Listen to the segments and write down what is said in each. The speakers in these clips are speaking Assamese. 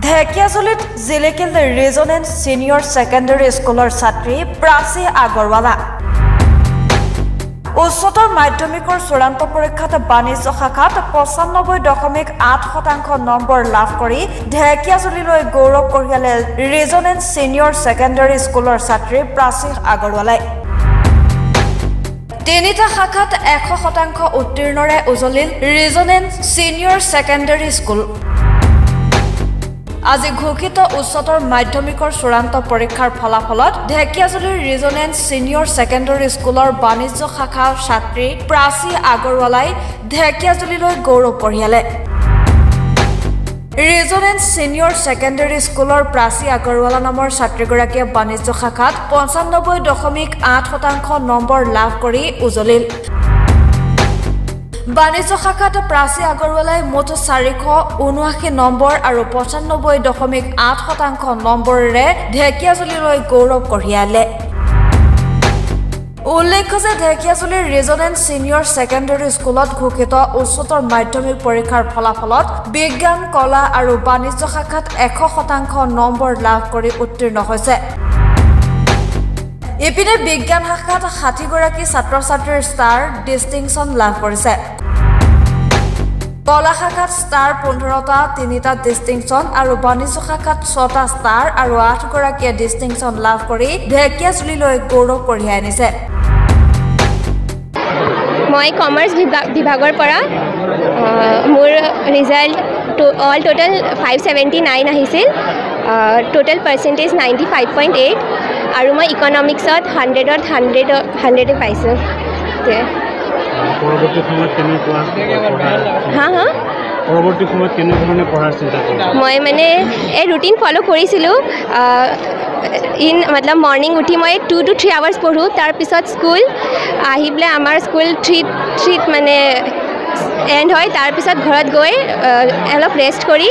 ঢেকিয়াজুলিত জিলেকেল ৰেজনেন্স সিনিয়ৰ সেকেন্ডাৰী স্কুলৰ ছাত্ৰী প্ৰাচী আগৰৱালা উচ্চতৰ মাধ্যমিকৰ চূড়ান্ত পৰীক্ষাত বাণিজ্য শাখাত 95.8% নম্বৰ লাভ কৰি ঢেকিয়াজুলিলৈ গৌৰৱ কঢ়িয়ালে ৰেজনেন্স সিনিয়ৰ সেকেন্ডাৰী স্কুলৰ ছাত্ৰী প্ৰাচী আগৰৱালাই তিনিটা শাখাত 100% উত্তীৰ্ণৰে উজলিল ৰেজনেন্স সিনিয়ৰ সেকেন্ডাৰী স্কুল আজি ঘোষিত উচ্চতৰ মাধ্যমিকৰ চূড়ান্ত পৰীক্ষাৰ ফলাফলত ঢেকিয়াজুলিৰ ৰেজনেন্স সিনিয়ৰ সেকেন্ডাৰী স্কুলৰ বাণিজ্য শাখাৰ ছাত্ৰী প্ৰাচী আগৰৱালাই ঢেকিয়াজুলিলৈ গৌৰৱ কঢ়িয়ালে ৰেজনেন্স সিনিয়ৰ সেকেন্ডাৰী স্কুলৰ প্ৰাচী আগৰৱালা নামৰ ছাত্ৰীগৰাকীয়ে বাণিজ্য শাখাত 95.8% নম্বৰ লাভ কৰি উজলিল বাণিজ্য শাখাত প্ৰাচী আগৰৱালাই মুঠ 479 নম্বৰ আৰু 95.8% নম্বৰেৰে ঢেকিয়াজুলিলৈ গৌৰৱ কঢ়িয়ালে উল্লেখ্য যে ঢেকিয়াজুলিৰ ৰেজনেন্স সিনিয়ৰ সেকেন্ডাৰী স্কুলত ঘোষিত উচ্চতৰ মাধ্যমিক পৰীক্ষাৰ ফলাফলত বিজ্ঞান কলা আৰু বাণিজ্য শাখাত 100% নম্বৰ লাভ কৰি উত্তীৰ্ণ হৈছে ইপিনে বিজ্ঞান শাখাত 60 গৰাকী ছাত্ৰ-ছাত্ৰীৰ ষ্টাৰ ডিষ্টিংচন লাভ কৰিছে কলা শাখাত ষ্টাৰ 15টা 3টা ডিষ্টিংচন আৰু বাণিজ্য শাখাত 6টা ষ্টাৰ আৰু 8 গৰাকীয়ে ডিষ্টিংচন লাভ কৰি ঢেকিয়াজুলিলৈ গৌৰৱ কঢ়িয়াই আনিছে মই কমাৰ্চ বিভাগৰ পৰা মোৰ ৰিজাল্ট অল টোটাল 579 আহিছিল টোটাল পাৰ্চেন্টেজ 95.8 আৰু মই ইকনমিক্সত 100ত 100 পাইছোঁ পৰৱৰ্তী সময়ত কেনেকুৱা পৰৱৰ্তী সময়ত কেনেধৰণে পঢ়াৰ চিন্তা কৰিছে মই মানে এই ৰুটিন ফলো কৰিছিলোঁ मतलब मॉर्निंग उठी मैं 2 to 3 आवर्स पढ़ूँ तार पिছত स्कूल आहि पेলাই आमार स्कूल 3 माने एंड হয় तार पिছত घरत गई अलप रेस्ट करी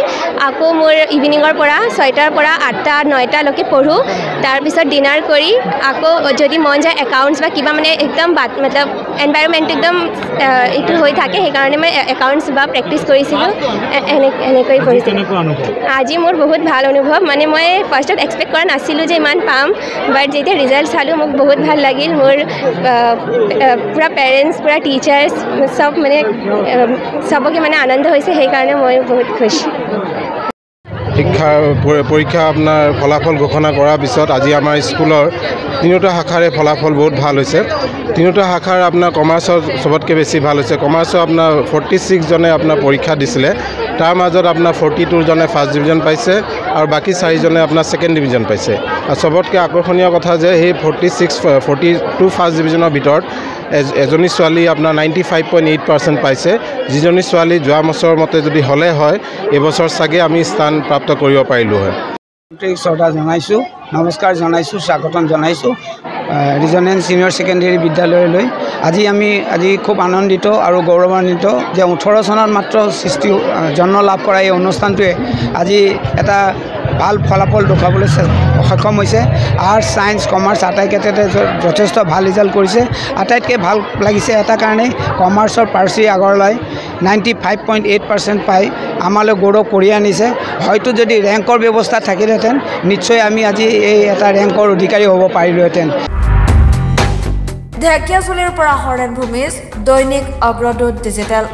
आको मोर इवनिंगर পৰা 6টাৰ পৰা 8টা 9টা লৈকে পঢ়ো तार पिছত डिनार करी आको যদি মন যায় একাউন্টস বা কিবা মানে একদম मतलब এনवायरमेंट एकदम এটো হৈ থাকে সেই কাৰণে মই একাউন্টস বা প্ৰেক্টিস কৰিছিলো এনেকৈ কৰিছিলো আজি মোৰ বহুত ভাল অনুভৱ মানে মই ফাৰ্ষ্টত এক্সপেক্ট কৰা নাছিলো যে ইমান পাম বাট যেতিয়া ৰিজাল্ট চালো মোক বহুত ভাল লাগিল মোৰ পুৰা পেৰেন্টস পুৰা টিচাৰ্স সব মানে सबके माने आनंद होइसे हे कारणे মই বহুত খুশি শিক্ষা পৰীক্ষা আপোনাৰ ফলাফল ঘোষণা কৰাৰ পিছত আজি আমাৰ স্কুলৰ তিনিটা শাখাৰে ফলাফল বহুত ভাল হৈছে তিনিটা শাখাৰ আপোনাৰ কমাৰ্চৰ সবতকে বেছি ভাল হৈছে কমাৰ্চৰ আপোনাৰ 46 জনে আপোনাৰ পৰীক্ষা দিছিলে তাৰ মাজত আপোনাৰ 42 জনে ফাৰ্ষ্ট ডিভিজন পাইছে আৰু বাকি 4 জনে আপোনাৰ সেকেন্ড ডিভিজন পাইছে আৰু সবতকে আকৰ্ষণীয় কথা যে এই 42 ফাৰ্ষ্ট ডিভিজনৰ ভিতৰত এজনী ছোৱালী আপোনাৰ 95.8% পাইছে যিজনী ছোৱালী যোৱা বছৰৰ মতে যদি হলে হয় এই বছৰ সাগে আমি স্থান প্ৰাপ্ত কৰিব পাৰিলো হয় শ্ৰদ্ধা জনাইছো নমস্কাৰ জনাইছো স্বাগতম জনাইছো ৰিজনেন্স সিনিয়ৰ সেকেন্ডাৰী বিদ্যালয়লৈ আজি খুব আনন্দিত আৰু গৌৰৱান্বিত যে 18 চনত মাত্ৰ সৃষ্টি জন্ম লাভ কৰা এই অনুষ্ঠানটোৱে আজি এটা ভাল ফলাফল দেখাবলৈ সক্ষম হৈছে আৰ্টস সায়েন্স কমাৰ্চ আটাইকেইটাতে যথেষ্ট ভাল ৰিজাল্ট কৰিছে আটাইতকৈ ভাল লাগিছে এটা কাৰণে কমাৰ্চৰ প্ৰাচী আগৰৱালাই 95.8% পাই আমালৈ গৌৰৱ কৰি আনিছে হয়তো যদি ৰেংকৰ ব্যৱস্থা থাকিলহেঁতেন নিশ্চয় আমি আজি এই এটা ৰেংকৰ অধিকাৰী হ'ব পাৰিলোহেঁতেন ঢেকিয়াজুলিৰ পৰা হৰেণ ভূমিজ দৈনিক অগ্ৰদূত ডিজিটেল